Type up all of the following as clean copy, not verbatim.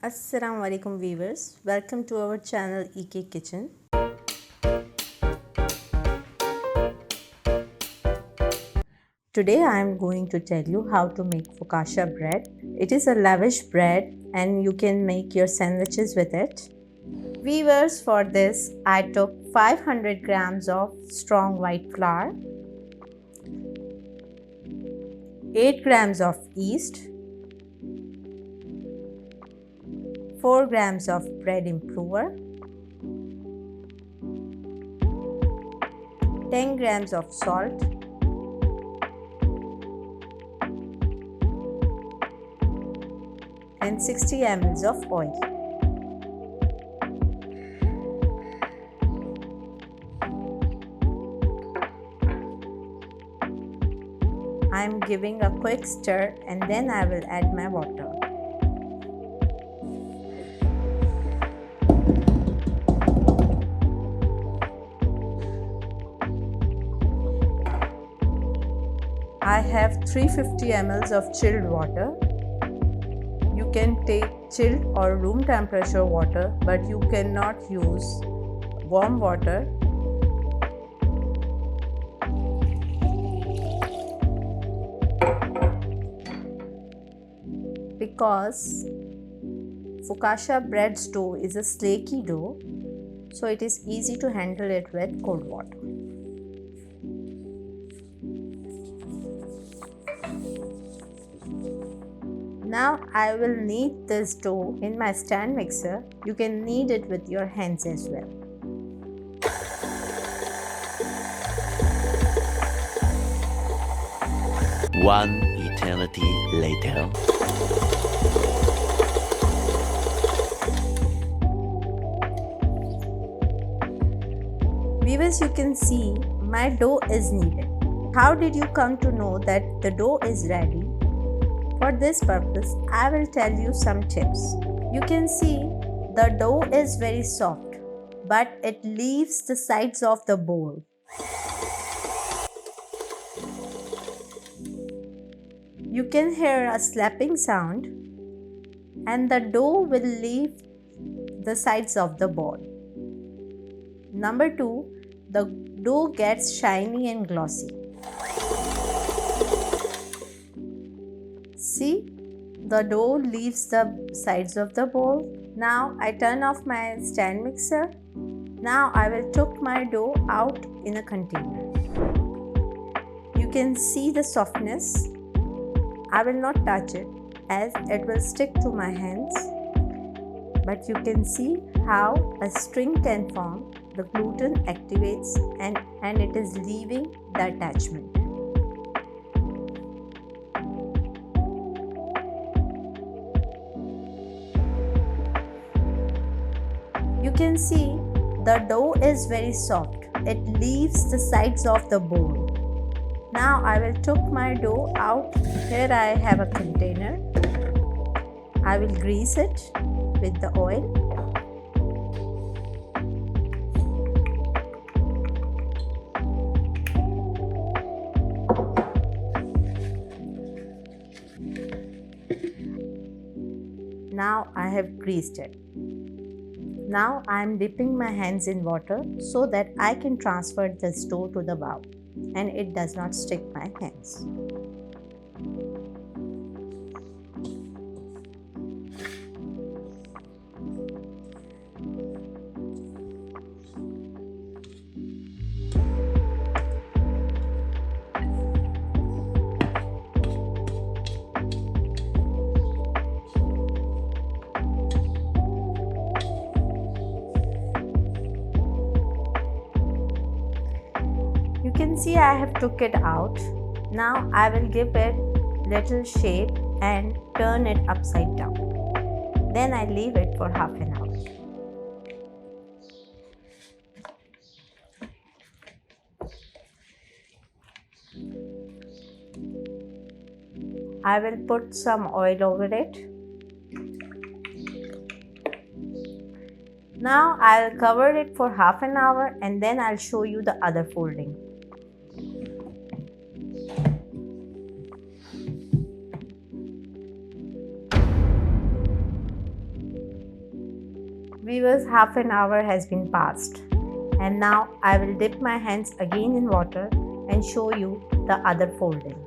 Assalamu alaikum viewers, welcome to our channel EK Kitchen. Today I am going to tell you how to make focaccia bread. It is a lavish bread and you can make your sandwiches with it. Viewers, for this I took 500 grams of strong white flour, 8 grams of yeast, 4 grams of bread improver, 10 grams of salt, and 60 ml of oil. I am giving a quick stir and then I will add my water. I have 350 ml of chilled water. You can take chilled or room temperature water, but you cannot use warm water. Because focaccia bread dough is a flaky dough, so it is easy to handle it with cold water. Now I will knead this dough in my stand mixer. You can knead it with your hands as well. One eternity later. Viewers, you can see my dough is kneaded. How did you come to know that the dough is ready? For this purpose, I will tell you some tips. You can see the dough is very soft, but it leaves the sides of the bowl. You can hear a slapping sound and the dough will leave the sides of the bowl. Number 2, the dough gets shiny and glossy. See, the dough leaves the sides of the bowl. Now I turn off my stand mixer. Now I will take my dough out in a container. You can see the softness. I will not touch it as it will stick to my hands. But you can see how a string can form. The gluten activates and it is leaving the attachment. You can see the dough is very soft. It leaves the sides of the bowl. Now I will take my dough out. Here I have a container. I will grease it with the oil. Now I have greased it. Now I am dipping my hands in water so that I can transfer this dough to the bowl and it does not stick my hands. You can see I have took it out. Now I will give it little shape and turn it upside down. Then I leave it for half an hour. I will put some oil over it. Now I'll cover it for half an hour and then I'll show you the other folding. Viewers, half an hour has been passed, and now I will dip my hands again in water and show you the other folding.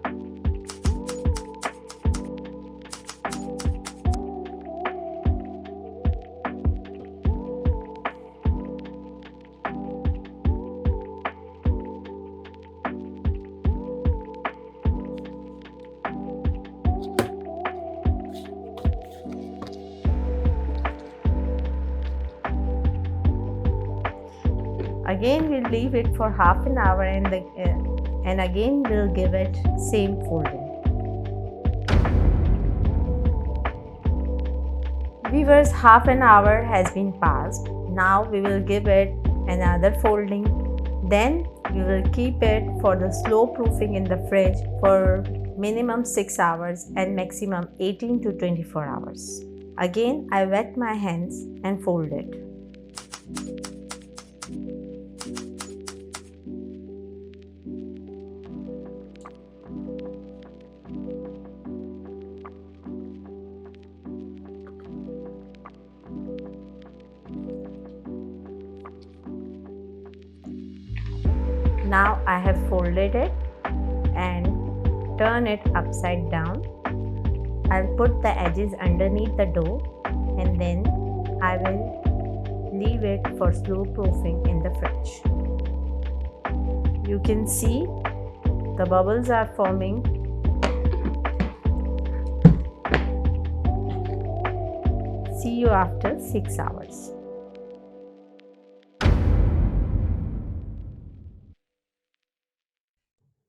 Again we'll leave it for half an hour and again we'll give it same folding. Viewers, half an hour has been passed. Now we will give it another folding. Then we will keep it for the slow proofing in the fridge for minimum 6 hours and maximum 18 to 24 hours. Again I wet my hands and fold it. Now I have folded it and turn it upside down. I'll put the edges underneath the dough and then I will leave it for slow proofing in the fridge. You can see the bubbles are forming. See you after 6 hours.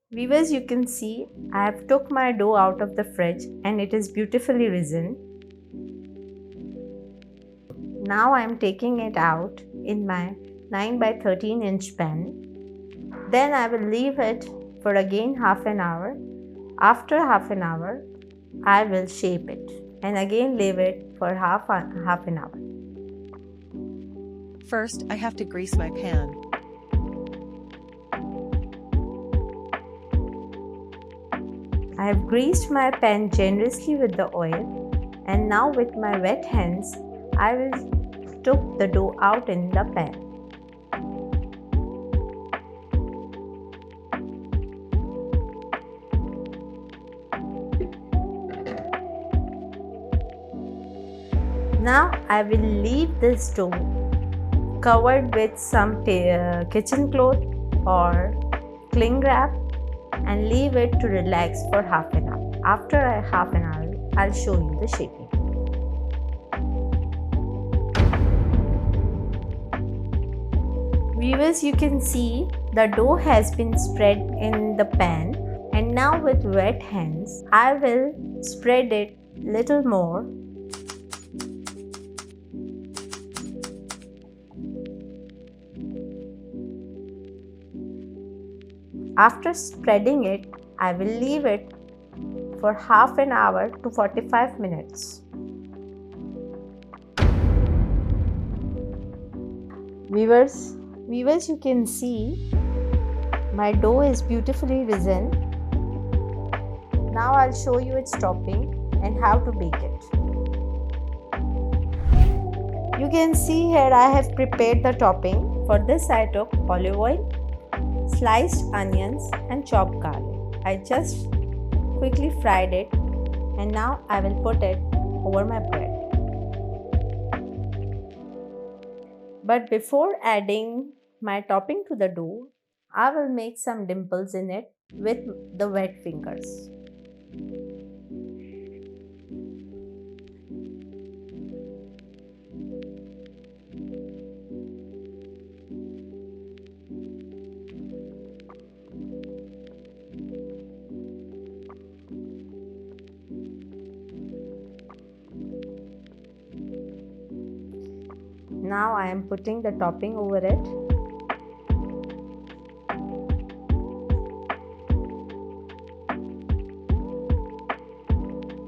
Viewers, you can see I have took my dough out of the fridge and it is beautifully risen. Now I am taking it out in my 9 by 13 inch pan. Then I will leave it for again half an hour. After half an hour, I will shape it and again leave it for half an hour. First, I have to grease my pan. I have greased my pan generously with the oil and now with my wet hands I will took the dough out in the pan. Now I will leave this dough covered with some kitchen cloth or cling wrap and leave it to relax for half an hour. After half an hour, I'll show you the shaping. Viewers, you can see the dough has been spread in the pan and now with wet hands, I will spread it little more. After spreading it, I will leave it for half an hour to 45 minutes. Viewers, you can see my dough is beautifully risen. Now I'll show you its topping and how to bake it. You can see here I have prepared the topping. For this I took olive oil, sliced onions and chopped garlic. I just quickly fried it and now I will put it over my bread. But before adding my topping to the dough, I will make some dimples in it with the wet fingers. Now I am putting the topping over it.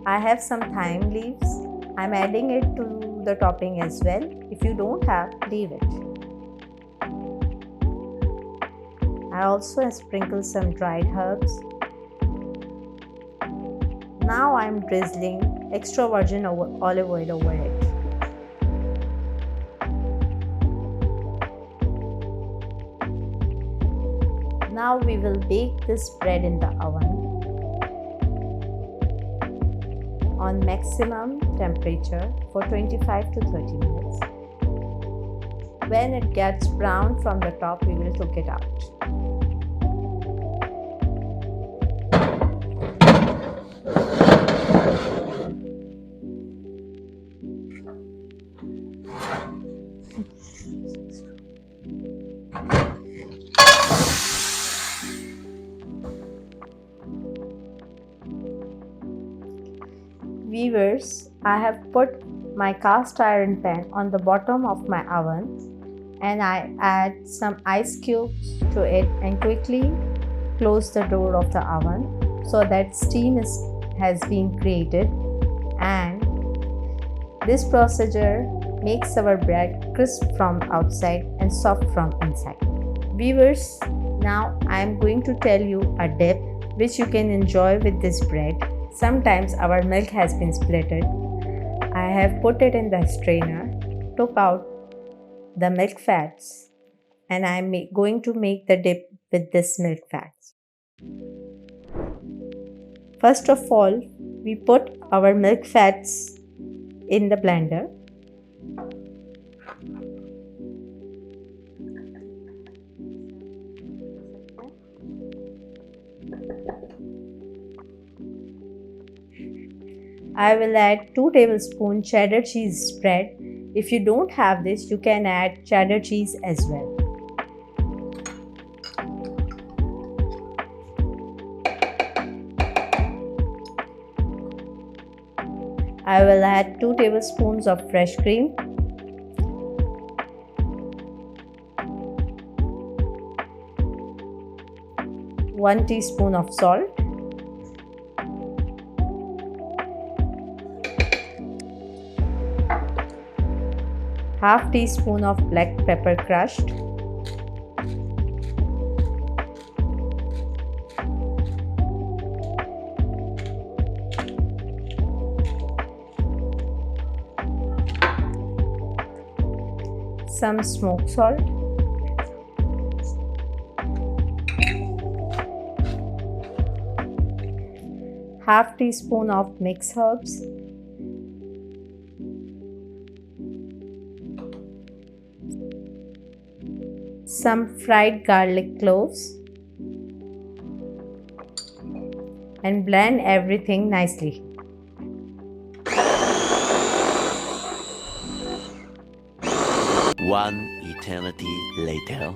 I have some thyme leaves. I am adding it to the topping as well. If you don't have, leave it. I also sprinkle some dried herbs. Now I am drizzling extra virgin olive oil over it. Now we will bake this bread in the oven on maximum temperature for 25 to 30 minutes. When it gets brown from the top, we will take it out. Viewers, I have put my cast iron pan on the bottom of my oven and I add some ice cubes to it and quickly close the door of the oven so that steam has been created, and this procedure makes our bread crisp from outside and soft from inside. Viewers, now I am going to tell you a dip which you can enjoy with this bread. Sometimes our milk has been splitted. I have put it in the strainer, took out the milk fats, and I am going to make the dip with this milk fats. First of all, we put our milk fats in the blender. I will add 2 tablespoons cheddar cheese spread. If you don't have this, you can add cheddar cheese as well. I will add 2 tablespoons of fresh cream. One teaspoon of salt. Half teaspoon of black pepper crushed. Some smoked salt. Half teaspoon of mixed herbs. Some fried garlic cloves, and blend everything nicely. One eternity later.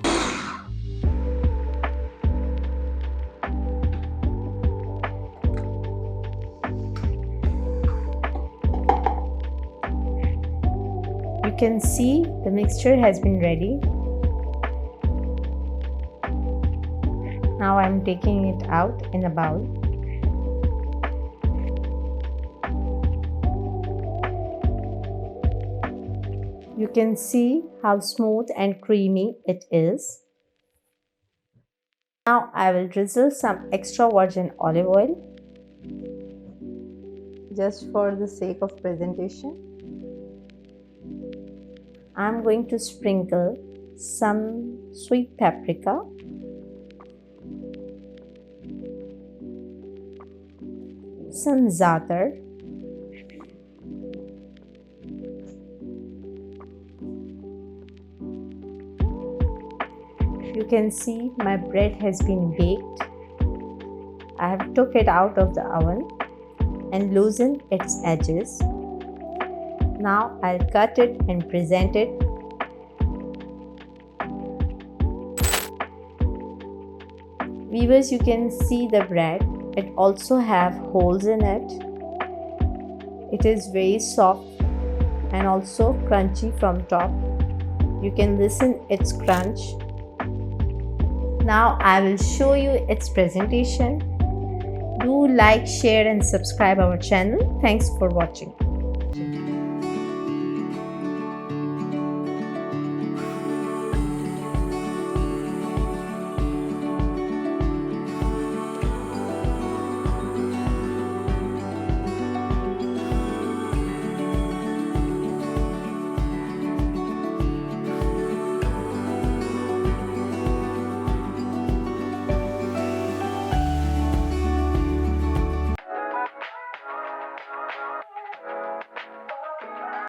You can see the mixture has been ready. Now I am taking it out in a bowl. You can see how smooth and creamy it is. Now I will drizzle some extra virgin olive oil just for the sake of presentation. I am going to sprinkle some sweet paprika, some za'atar, you can see my bread has been baked. I have took it out of the oven and loosened its edges. Now I'll cut it and present it. Viewers, you can see the bread. It also have holes in it. It is very soft and also crunchy from top. You can listen its crunch. Now I will show you its presentation. Do like, share and subscribe our channel. Thanks for watching.